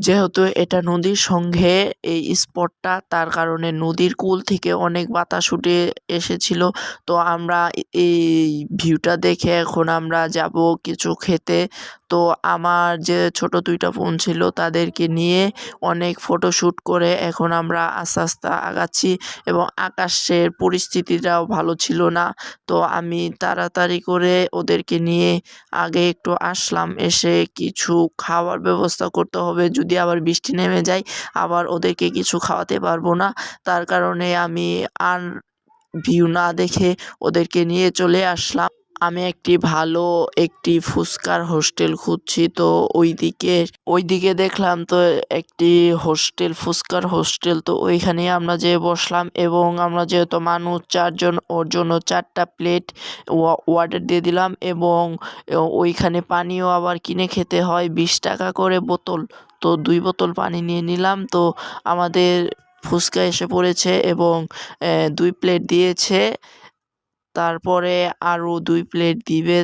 যেহেতু এটা নদীর সঙ্গে এই স্পটটা, তার কারণে নদীর কূল থেকে অনেক বাতাস উঠে এসেছিল। তো আমরা এই ভিউটা দেখে এখন আমরা যাব কিছু খেতে। তো আমার যে ছোট ২ টা বোন ছিল তাদেরকে নিয়ে অনেক ফটোশ্যুট করে এখন আমরা আস্তে, আস্তে আগাচ্ছি এবং আকাশের পরিস্থিতিটাও ভালো ছিল না। তো আমি তাড়াতাড়ি করে ওদেরকে নিয়ে আগে একটু আসলাম। এসে কিছু খাওয়ার ব্যবস্থা করতে হবে। যদি আবার বৃষ্টি নেমে যায়, আবার ওদেরকে কিছু খাওয়াতে পারবো না। তার কারণে আমি আর ভিউ না দেখে ওদেরকে নিয়ে চলে আসলাম। আমি একটি ফুচকার হোস্টেল খুঁজছি। তো ওইদিকে দেখলাম তো একটি ফুচকার হোস্টেল। তো ওইখানেই আমরা যেয়ে বসলাম এবং আমরা যেহেতু মানুষ ৪ জন, ওর জন্য ৪ টা প্লেট অর্ডার দিয়ে দিলাম এবং ওইখানে পানিও আবার কিনে খেতে হয়, ২০ টাকা করে বোতল। তো ২ বোতল পানি নিয়ে নিলাম। তো আমাদের ফুচকা এসে পড়েছে এবং ২ প্লেট দিয়েছে। তারপরে আরও ২ প্লেট দিবে।